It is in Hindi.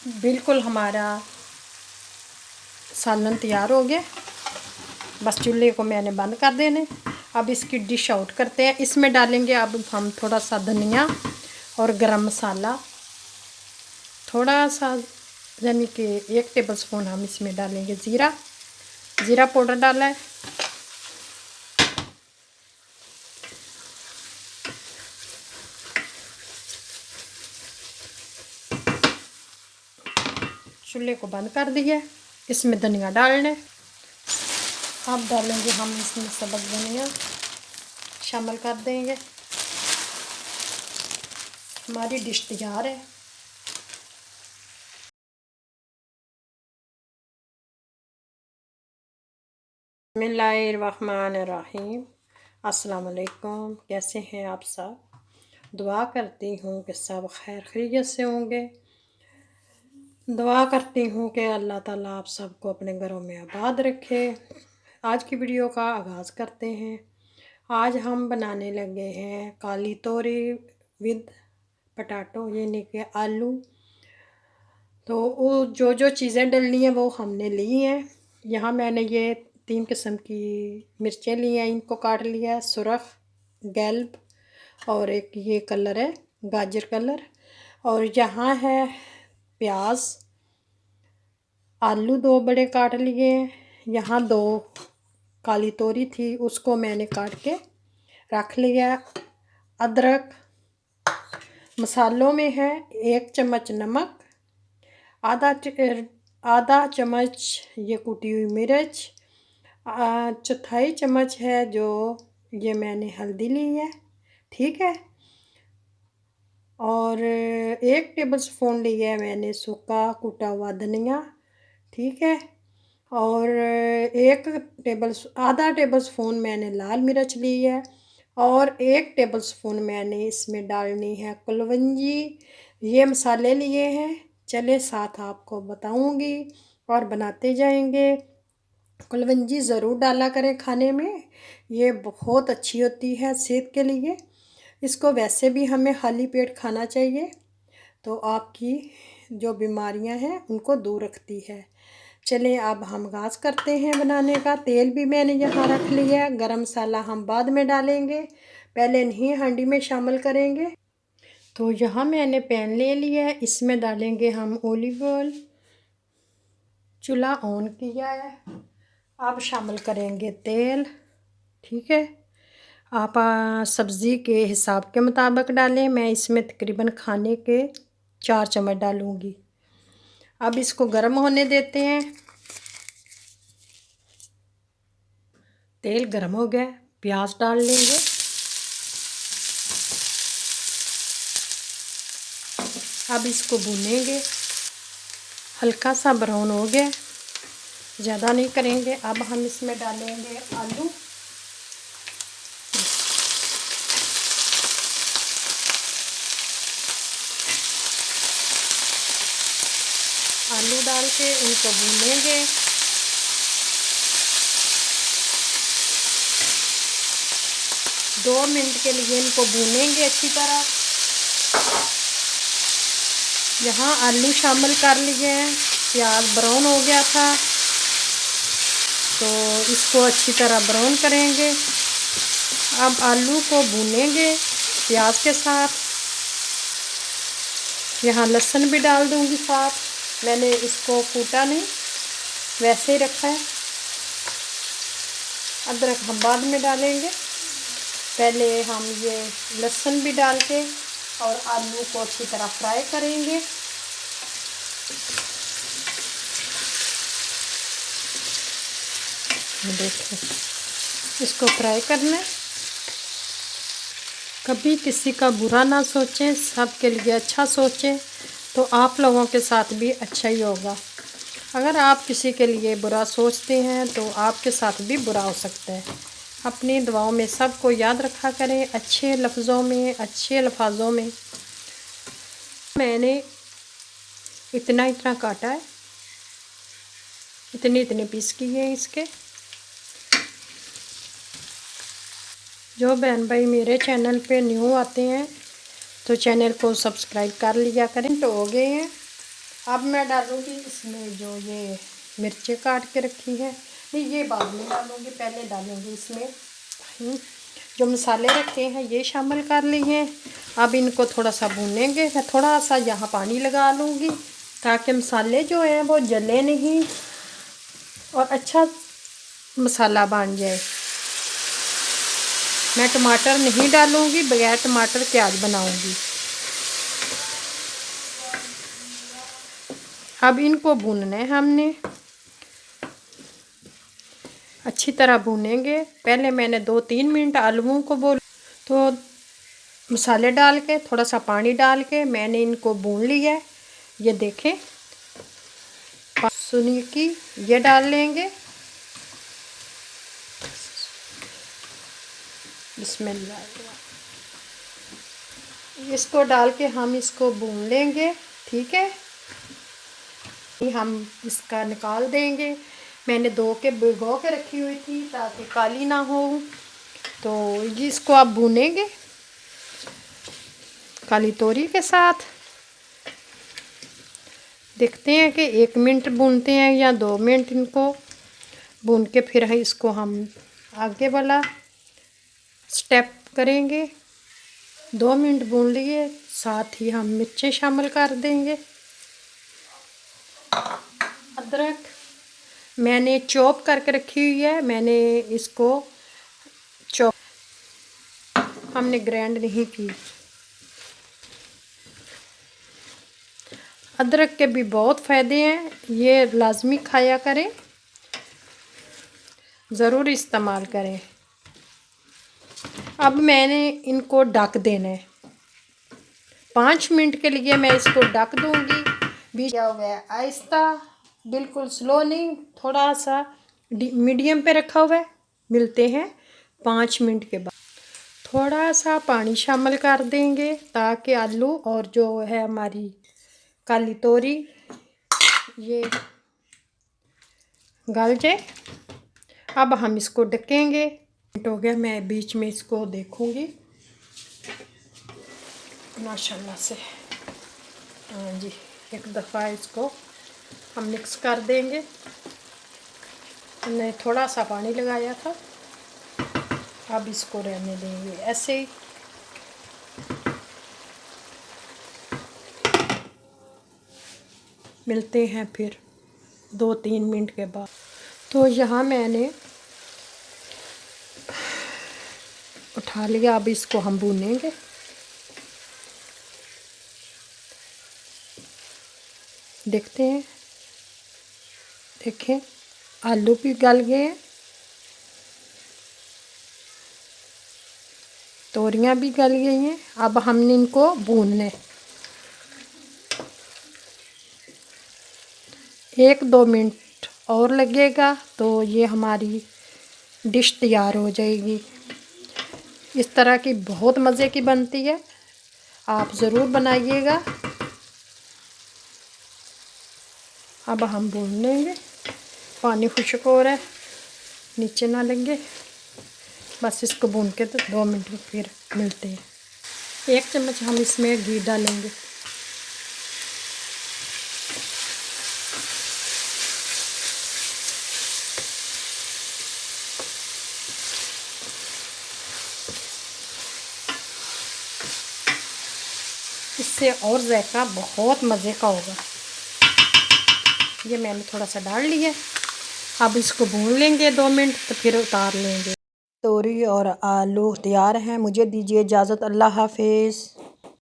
बिल्कुल हमारा सालन तैयार हो गया। बस चूल्हे को मैंने बंद कर देने। अब इसकी डिश आउट करते हैं। इसमें डालेंगे अब हम थोड़ा सा धनिया और गरम मसाला, थोड़ा सा यानी कि 1 टेबल स्पून हम इसमें डालेंगे ज़ीरा, ज़ीरा पाउडर डाला है। चूल्हे को बंद कर दिया। इसमें धनिया डालने। अब डालेंगे हम इसमें सबक धनिया शामिल कर देंगे। हमारी डिश तैयार है। बिस्मिल्लाहिर्रहमानिर्रहीम। अस्सलाम वालेकुम। कैसे हैं आप सब? दुआ करती हूँ कि सब खैर खैरियत से होंगे। दुआ करती हूँ कि अल्लाह ताला आप सबको अपने घरों में आबाद रखे। आज की वीडियो का आगाज़ करते हैं। आज हम बनाने लगे हैं काली तोरी विद पटाटो यानी कि आलू। तो वो जो चीज़ें डलनी है वो हमने ली हैं। यहाँ मैंने ये 3 किस्म की मिर्चें ली हैं, इनको काट लिया है, सुरख, गैल्ब और एक ये कलर है गाजर कलर। और यहाँ है प्याज, आलू 2 बड़े काट लिए हैं। यहाँ 2 काली तोरी थी उसको मैंने काट के रख लिया। अदरक, मसालों में है 1 चम्मच नमक, आधा चम्मच ये कुटी हुई मिर्च, चौथाई चम्मच है जो ये मैंने हल्दी ली है, ठीक है। और 1 टेबल स्पून लिया है मैंने सूखा कुटा हुआ धनिया, ठीक है। और आधा टेबल स्पून मैंने लाल मिर्च ली है। और 1 टेबल स्पून मैंने इसमें डालनी है कुलवंजी। ये मसाले लिए हैं, चले साथ आपको बताऊंगी और बनाते जाएंगे। कुलवंजी ज़रूर डाला करें खाने में, ये बहुत अच्छी होती है सेहत के लिए। इसको वैसे भी हमें खाली पेट खाना चाहिए, तो आपकी जो बीमारियां हैं उनको दूर रखती है। चलिए अब हम आगाज़ करते हैं बनाने का। तेल भी मैंने यहाँ रख लिया है। गरम मसाला हम बाद में डालेंगे, पहले इन्हीं हांडी में शामिल करेंगे। तो यहाँ मैंने पैन ले लिया है, इसमें डालेंगे हम ऑलिव ऑयल। चूल्हा ऑन किया है। अब शामिल करेंगे तेल, ठीक है। आप सब्ज़ी के हिसाब के मुताबिक डालें। मैं इसमें तकरीबन खाने के 4 चम्मच डालूँगी। अब इसको गर्म होने देते हैं। तेल गर्म हो गया, प्याज डाल लेंगे। अब इसको भूनेंगे। हल्का सा ब्राउन हो गया, ज़्यादा नहीं करेंगे। अब हम इसमें डालेंगे आलू। आलू डाल के इनको भूनेंगे। दो मिनट के लिए इनको भूनेंगे अच्छी तरह। यहाँ आलू शामिल कर लिए हैं। प्याज ब्राउन हो गया था, तो इसको अच्छी तरह ब्राउन करेंगे। अब आलू को भूनेंगे प्याज के साथ। यहाँ लहसुन भी डाल दूँगी साथ। मैंने इसको कूटा नहीं, वैसे ही रखा है। अदरक हम बाद में डालेंगे, पहले हम ये लहसुन भी डाल के और आलू को अच्छी तरह फ्राई करेंगे। देखो इसको फ्राई करना है। कभी किसी का बुरा ना सोचें, सब के लिए अच्छा सोचें, तो आप लोगों के साथ भी अच्छा ही होगा। अगर आप किसी के लिए बुरा सोचते हैं तो आपके साथ भी बुरा हो सकता है। अपनी दुआओं में सबको याद रखा करें, अच्छे लफ्ज़ों में, अच्छे अल्फाजों में। मैंने इतना काटा है, इतने पीस किए हैं इसके। जो बहन भाई मेरे चैनल पे न्यू आते हैं तो चैनल को सब्सक्राइब कर लिया करें। तो हो गए हैं अब मैं डालूँगी इसमें जो ये मिर्चें काट के रखी है, नहीं ये बाद में डालूँगी, पहले डालूँगी इसमें जो मसाले रखे हैं ये शामिल कर लिए हैं। अब इनको थोड़ा सा भूनेंगे। मैं थोड़ा सा यहाँ पानी लगा लूँगी ताकि मसाले जो हैं वो जले नहीं और अच्छा मसाला बन जाए। मैं टमाटर नहीं डालूँगी, बगैर टमाटर के आज बनाऊँगी। अब इनको भूनना है हमने, अच्छी तरह भूनेंगे। पहले मैंने 2-3 मिनट आलूओं को तो मसाले डाल के थोड़ा सा पानी डाल के मैंने इनको भून लिया है। ये देखें, सुनी की ये डाल लेंगे। बिस्मिल्लाह, इसको डाल के हम इसको भून लेंगे। ठीक है, हम इसका निकाल देंगे। मैंने धो के भिगो के रखी हुई थी ताकि काली ना हो। तो इसको आप भूनेंगे काली तोरी के साथ। देखते हैं कि 1 मिनट भूनते हैं या 2 मिनट। इनको भून के फिर इसको हम आगे वाला स्टेप करेंगे। 2 मिनट भून लिए, साथ ही हम मिर्चें शामिल कर देंगे। अदरक मैंने चॉप करके रखी हुई है, मैंने इसको चॉप, हमने ग्राइंड नहीं की। अदरक के भी बहुत फ़ायदे हैं, ये लाजमी खाया करें, ज़रूर इस्तेमाल करें। अब मैंने इनको ढक देना है 5 मिनट के लिए। मैं इसको ढक दूंगी। भी क्या हो गया, आहिस्ता, बिल्कुल स्लो नहीं, थोड़ा सा मीडियम पे रखा हुआ है। मिलते हैं 5 मिनट के बाद। थोड़ा सा पानी शामिल कर देंगे ताकि आलू और जो है हमारी काली तोरी ये गल जाए। अब हम इसको ढकेंगे। हो गया, मैं बीच में इसको देखूंगी माशाल्लाह से। हाँ जी, एक दफ़ा इसको हम मिक्स कर देंगे। हमने थोड़ा सा पानी लगाया था, अब इसको रहने देंगे ऐसे ही। मिलते हैं फिर 2-3 मिनट के बाद। तो यहाँ मैंने उठा लिया, अब इसको हम भूनेंगे। देखते हैं, देखें आलू भी गल गए हैं, तोरियां भी गल गई हैं। अब हमने इनको भूनना है 1-2 मिनट और लगेगा तो ये हमारी डिश तैयार हो जाएगी। इस तरह की बहुत मज़े की बनती है, आप ज़रूर बनाइएगा। अब हम भून लेंगे, पानी खुश्क हो रहा है, नीचे ना लगे। बस इसको भून के तो 2 मिनट में फिर मिलते हैं। 1 चम्मच हम इसमें घी डालेंगे। इससे और जायका बहुत मज़े का होगा। ये मैंने थोड़ा सा डाल लिया। अब इसको भून लेंगे 2 मिनट, तो फिर उतार लेंगे। तोरी और आलू तैयार हैं। मुझे दीजिए इजाज़त। अल्लाह हाफिज़।